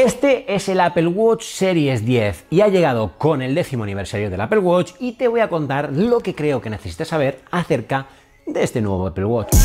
Este es el Apple Watch Series 10 y ha llegado con el 10º aniversario del Apple Watch y te voy a contar lo que creo que necesitas saber acerca de este nuevo Apple Watch.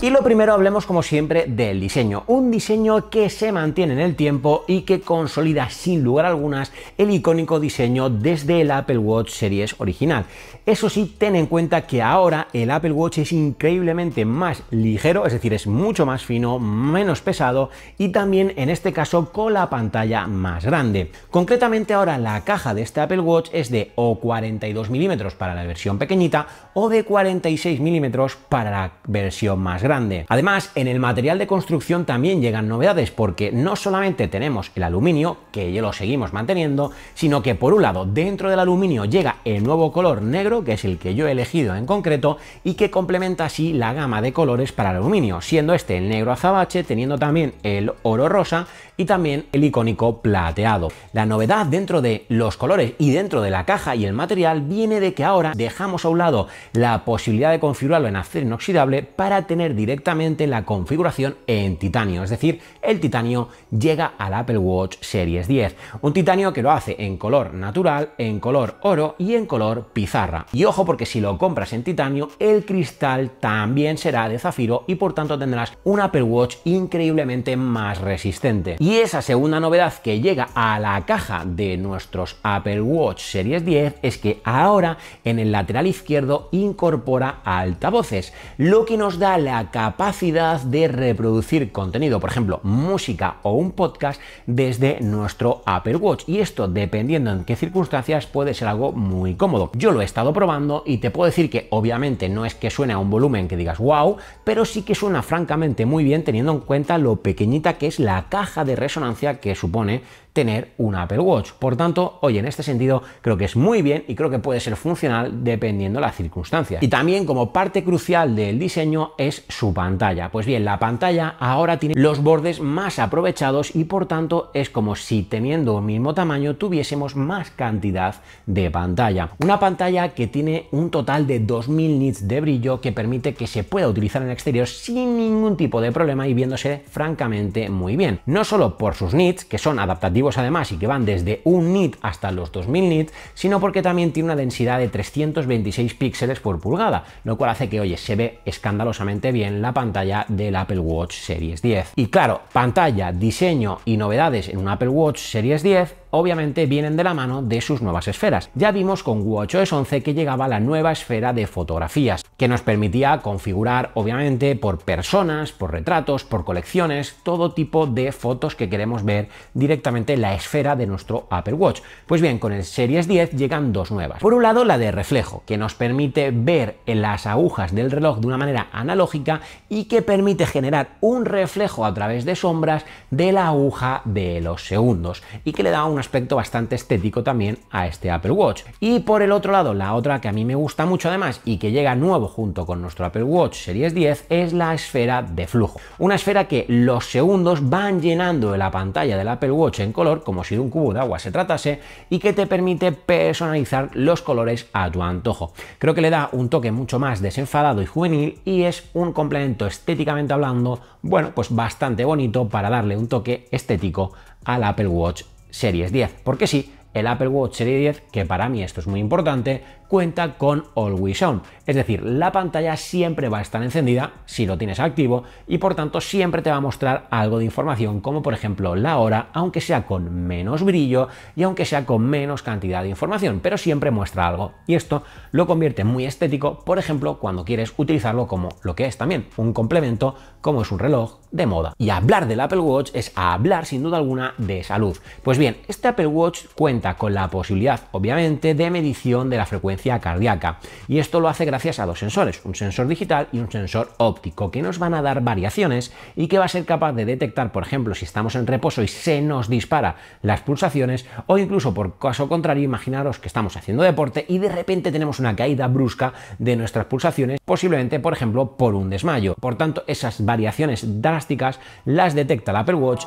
Y lo primero, hablemos como siempre del diseño, un diseño que se mantiene en el tiempo y que consolida sin lugar a algunas el icónico diseño desde el Apple Watch Series original. Eso sí, ten en cuenta que ahora el Apple Watch es increíblemente más ligero, es decir, es mucho más fino, menos pesado y también en este caso con la pantalla más grande. Concretamente ahora la caja de este Apple Watch es de o 42 milímetros para la versión pequeñita o de 46 milímetros para la versión más grande. Además, en el material de construcción también llegan novedades porque no solamente tenemos el aluminio, que ya lo seguimos manteniendo, sino que por un lado dentro del aluminio llega el nuevo color negro, que es el que yo he elegido en concreto y que complementa así la gama de colores para el aluminio, siendo este el negro azabache, teniendo también el oro rosa y también el icónico plateado. La novedad dentro de los colores y dentro de la caja y el material viene de que ahora dejamos a un lado la posibilidad de configurarlo en acero inoxidable para tener directamente la configuración en titanio, es decir, el titanio llega al Apple Watch Series 10, un titanio que lo hace en color natural, en color oro y en color pizarra. Y ojo, porque si lo compras en titanio, el cristal también será de zafiro y por tanto tendrás un Apple Watch increíblemente más resistente. Y esa segunda novedad que llega a la caja de nuestros Apple Watch Series 10 es que ahora en el lateral izquierdo incorpora altavoces, lo que nos da la capacidad de reproducir contenido, por ejemplo, música o un podcast desde nuestro Apple Watch. Y esto, dependiendo en qué circunstancias, puede ser algo muy cómodo. Yo lo he estado probando y te puedo decir que obviamente no es que suene a un volumen que digas wow, pero sí que suena francamente muy bien teniendo en cuenta lo pequeñita que es la caja de resonancia que supone tener un Apple Watch. Por tanto, oye, en este sentido creo que es muy bien y creo que puede ser funcional dependiendo las circunstancias. Y también como parte crucial del diseño es su pantalla. Pues bien, la pantalla ahora tiene los bordes más aprovechados y por tanto es como si teniendo el mismo tamaño tuviésemos más cantidad de pantalla. Una pantalla que tiene un total de 2000 nits de brillo que permite que se pueda utilizar en el exterior sin ningún tipo de problema y viéndose francamente muy bien. No solo por sus nits, que son adaptativos además y que van desde 1 nit hasta los 2000 nits, sino porque también tiene una densidad de 326 píxeles por pulgada, lo cual hace que, oye, se ve escandalosamente bien la pantalla del Apple Watch Series 10. Y claro, pantalla, diseño y novedades en un Apple Watch Series 10 obviamente vienen de la mano de sus nuevas esferas. Ya vimos con watchOS 11 que llegaba la nueva esfera de fotografías, que nos permitía configurar obviamente por personas, por retratos, por colecciones, todo tipo de fotos que queremos ver directamente en la esfera de nuestro Apple Watch. Pues bien, con el Series 10 llegan dos nuevas. Por un lado, la de reflejo, que nos permite ver en las agujas del reloj de una manera analógica y que permite generar un reflejo a través de sombras de la aguja de los segundos y que le da un aspecto bastante estético también a este Apple Watch. Y por el otro lado, la otra que a mí me gusta mucho además y que llega nuevo junto con nuestro Apple Watch Series 10 es la esfera de flujo. Una esfera que los segundos van llenando la pantalla del Apple Watch en color como si de un cubo de agua se tratase y que te permite personalizar los colores a tu antojo. Creo que le da un toque mucho más desenfadado y juvenil y es un complemento estéticamente hablando, bueno, pues bastante bonito para darle un toque estético al Apple Watch Series 10, porque sí, el Apple Watch Series 10, que para mí esto es muy importante, cuenta con Always On, es decir, la pantalla siempre va a estar encendida si lo tienes activo y por tanto siempre te va a mostrar algo de información como por ejemplo la hora, aunque sea con menos brillo y aunque sea con menos cantidad de información, pero siempre muestra algo y esto lo convierte muy estético, por ejemplo, cuando quieres utilizarlo como lo que es también un complemento como es un reloj de moda. Y hablar del Apple Watch es hablar sin duda alguna de salud. Pues bien, este Apple Watch cuenta con la posibilidad obviamente de medición de la frecuencia cardíaca y esto lo hace gracias a dos sensores, un sensor digital y un sensor óptico que nos van a dar variaciones y que va a ser capaz de detectar, por ejemplo, si estamos en reposo y se nos dispara las pulsaciones o incluso por caso contrario, imaginaros que estamos haciendo deporte y de repente tenemos una caída brusca de nuestras pulsaciones, posiblemente, por ejemplo, por un desmayo. Por tanto, esas variaciones drásticas las detecta el Apple Watch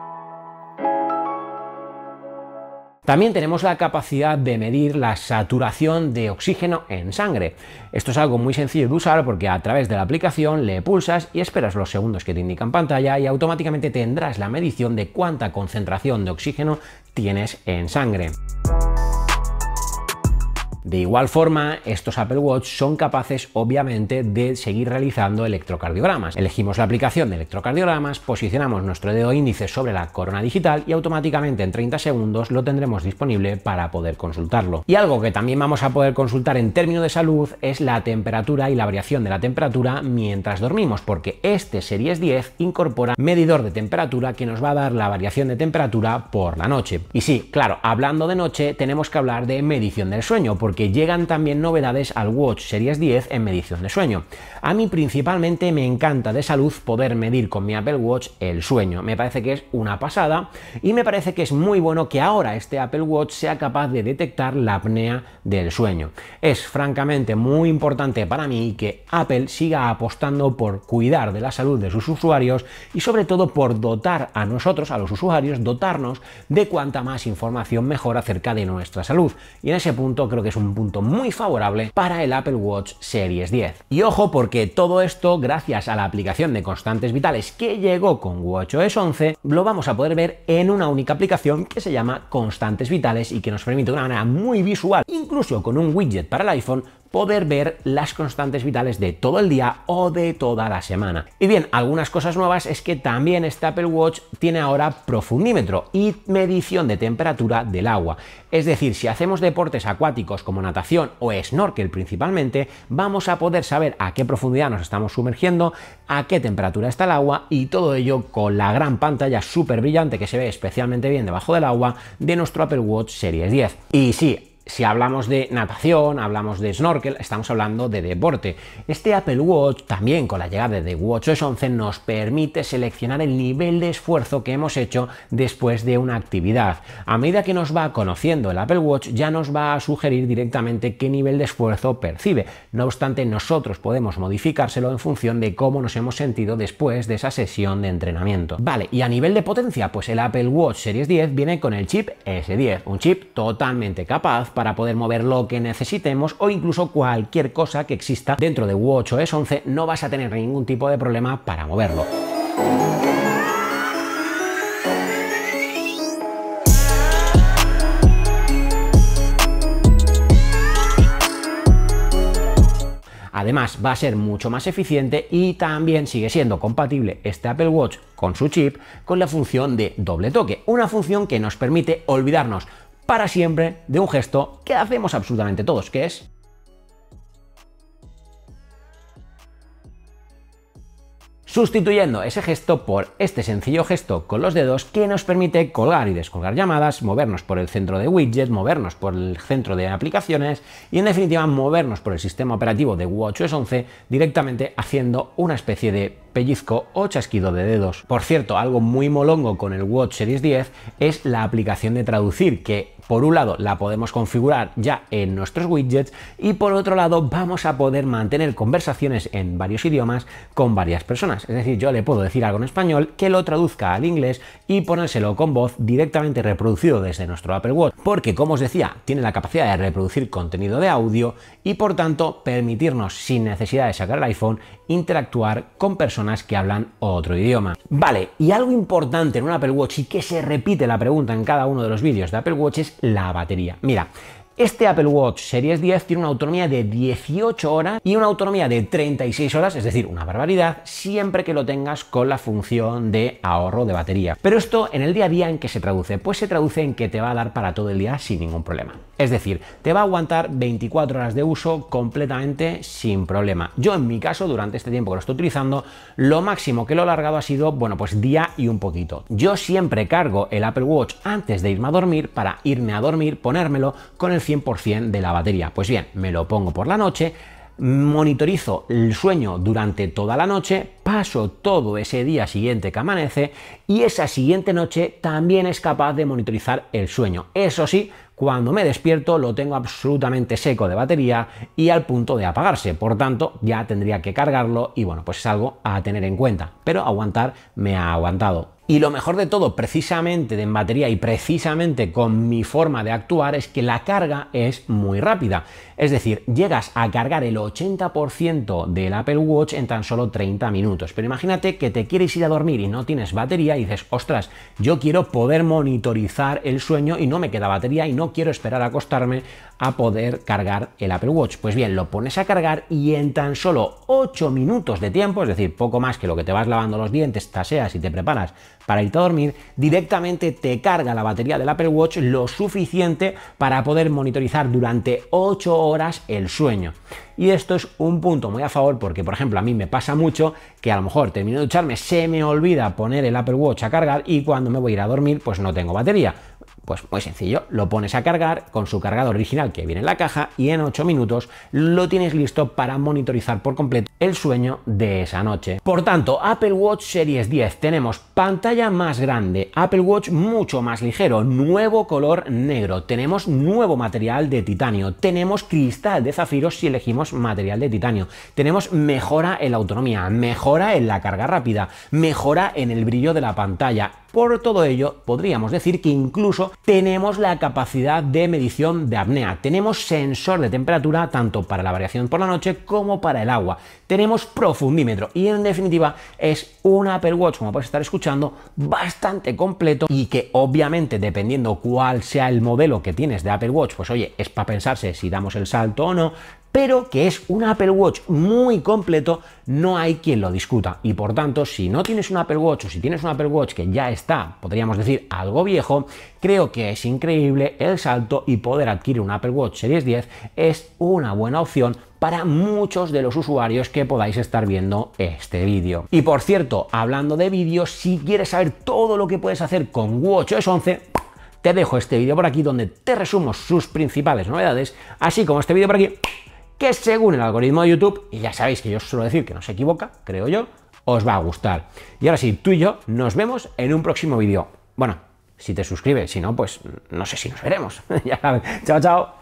También tenemos la capacidad de medir la saturación de oxígeno en sangre. Esto es algo muy sencillo de usar porque a través de la aplicación le pulsas y esperas los segundos que te indica en pantalla y automáticamente tendrás la medición de cuánta concentración de oxígeno tienes en sangre. De igual forma, estos Apple Watch son capaces, obviamente, de seguir realizando electrocardiogramas. Elegimos la aplicación de electrocardiogramas, posicionamos nuestro dedo índice sobre la corona digital y automáticamente en 30 segundos lo tendremos disponible para poder consultarlo. Y algo que también vamos a poder consultar en términos de salud es la temperatura y la variación de la temperatura mientras dormimos, porque este Series 10 incorpora medidor de temperatura que nos va a dar la variación de temperatura por la noche. Y sí, claro, hablando de noche tenemos que hablar de medición del sueño, porque llegan también novedades al Watch Series 10 en medición de sueño. A mí principalmente me encanta de salud poder medir con mi Apple Watch el sueño. Me parece que es una pasada y me parece que es muy bueno que ahora este Apple Watch sea capaz de detectar la apnea del sueño. Es francamente muy importante para mí que Apple siga apostando por cuidar de la salud de sus usuarios y sobre todo por dotar a nosotros, a los usuarios, dotarnos de cuanta más información mejor acerca de nuestra salud. Y en ese punto creo que es un punto muy favorable para el Apple Watch Series 10. Y ojo, porque todo esto, gracias a la aplicación de constantes vitales que llegó con watchOS 11, lo vamos a poder ver en una única aplicación que se llama Constantes Vitales y que nos permite de una manera muy visual, incluso con un widget para el iPhone, poder ver las constantes vitales de todo el día o de toda la semana. Y bien, algunas cosas nuevas es que también este Apple Watch tiene ahora profundímetro y medición de temperatura del agua. Es decir, si hacemos deportes acuáticos como natación o snorkel principalmente, vamos a poder saber a qué profundidad nos estamos sumergiendo, a qué temperatura está el agua y todo ello con la gran pantalla súper brillante que se ve especialmente bien debajo del agua de nuestro Apple Watch Series 10. Y sí, si hablamos de natación, hablamos de snorkel, estamos hablando de deporte. Este Apple Watch, también con la llegada de watchOS 11, nos permite seleccionar el nivel de esfuerzo que hemos hecho después de una actividad. A medida que nos va conociendo el Apple Watch, ya nos va a sugerir directamente qué nivel de esfuerzo percibe. No obstante, nosotros podemos modificárselo en función de cómo nos hemos sentido después de esa sesión de entrenamiento. Vale, y a nivel de potencia, pues el Apple Watch Series 10 viene con el chip S10, un chip totalmente capaz para poder mover lo que necesitemos o incluso cualquier cosa que exista dentro de watchOS 11, no vas a tener ningún tipo de problema para moverlo. Además, va a ser mucho más eficiente y también sigue siendo compatible este Apple Watch con su chip con la función de doble toque, una función que nos permite olvidarnos para siempre de un gesto que hacemos absolutamente todos, que es sustituyendo ese gesto por este sencillo gesto con los dedos que nos permite colgar y descolgar llamadas, movernos por el centro de widgets, movernos por el centro de aplicaciones y en definitiva movernos por el sistema operativo de watchOS 11 directamente haciendo una especie de pellizco o chasquido de dedos. Por cierto, algo muy molongo con el Watch Series 10 es la aplicación de traducir, que por un lado la podemos configurar ya en nuestros widgets y por otro lado vamos a poder mantener conversaciones en varios idiomas con varias personas. Es decir, yo le puedo decir algo en español que lo traduzca al inglés y ponérselo con voz directamente reproducido desde nuestro Apple Watch, porque como os decía, tiene la capacidad de reproducir contenido de audio y por tanto permitirnos, sin necesidad de sacar el iPhone, interactuar con personas que hablan otro idioma. Vale, y algo importante en un Apple Watch y que se repite la pregunta en cada uno de los vídeos de Apple Watch es la batería. Mira, este Apple Watch Series 10 tiene una autonomía de 18 horas y una autonomía de 36 horas, es decir, una barbaridad, siempre que lo tengas con la función de ahorro de batería. Pero esto en el día a día, ¿en qué se traduce? Pues se traduce en que te va a dar para todo el día sin ningún problema. Es decir, te va a aguantar 24 horas de uso completamente sin problema. Yo en mi caso, durante este tiempo que lo estoy utilizando, lo máximo que lo he alargado ha sido, bueno, pues día y un poquito. Yo siempre cargo el Apple Watch antes de irme a dormir para irme a dormir, ponérmelo con el 100% de la batería. Pues bien, me lo pongo por la noche, monitorizo el sueño durante toda la noche, paso todo ese día siguiente que amanece y esa siguiente noche también es capaz de monitorizar el sueño. Eso sí, cuando me despierto lo tengo absolutamente seco de batería y al punto de apagarse, por tanto ya tendría que cargarlo y bueno, pues es algo a tener en cuenta, pero aguantar me ha aguantado. Y lo mejor de todo, precisamente en batería y precisamente con mi forma de actuar, es que la carga es muy rápida. Es decir, llegas a cargar el 80% del Apple Watch en tan solo 30 minutos. Pero imagínate que te quieres ir a dormir y no tienes batería y dices, ostras, yo quiero poder monitorizar el sueño y no me queda batería y no quiero esperar a acostarme a poder cargar el Apple Watch. Pues bien, lo pones a cargar y en tan solo 8 minutos de tiempo, es decir, poco más que lo que te vas lavando los dientes, taseas y te preparas para irte a dormir, directamente te carga la batería del Apple Watch lo suficiente para poder monitorizar durante 8 horas el sueño. Y esto es un punto muy a favor porque, por ejemplo, a mí me pasa mucho que a lo mejor termino de ducharme, se me olvida poner el Apple Watch a cargar y cuando me voy a ir a dormir pues no tengo batería. Pues muy sencillo, lo pones a cargar con su cargador original que viene en la caja y en 8 minutos lo tienes listo para monitorizar por completo el sueño de esa noche. Por tanto, Apple Watch Series 10, tenemos pantalla más grande, Apple Watch mucho más ligero, nuevo color negro, tenemos nuevo material de titanio, tenemos cristal de zafiro si elegimos material de titanio, tenemos mejora en la autonomía, mejora en la carga rápida, mejora en el brillo de la pantalla. Por todo ello, podríamos decir que incluso tenemos la capacidad de medición de apnea, tenemos sensor de temperatura tanto para la variación por la noche como para el agua, tenemos profundímetro y en definitiva es un Apple Watch, como puedes estar escuchando, bastante completo y que obviamente dependiendo cuál sea el modelo que tienes de Apple Watch, pues oye, es para pensarse si damos el salto o no, pero que es un Apple Watch muy completo, no hay quien lo discuta. Y por tanto, si no tienes un Apple Watch o si tienes un Apple Watch que ya está, podríamos decir, algo viejo, creo que es increíble el salto y poder adquirir un Apple Watch Series 10 es una buena opción para muchos de los usuarios que podáis estar viendo este vídeo. Y por cierto, hablando de vídeos, si quieres saber todo lo que puedes hacer con WatchOS 11, te dejo este vídeo por aquí donde te resumo sus principales novedades, así como este vídeo por aquí, que según el algoritmo de YouTube, y ya sabéis que yo os suelo decir que no se equivoca, creo yo, os va a gustar. Y ahora sí, tú y yo nos vemos en un próximo vídeo. Bueno, si te suscribes, si no, pues no sé si nos veremos. Ya sabes. Chao, chao.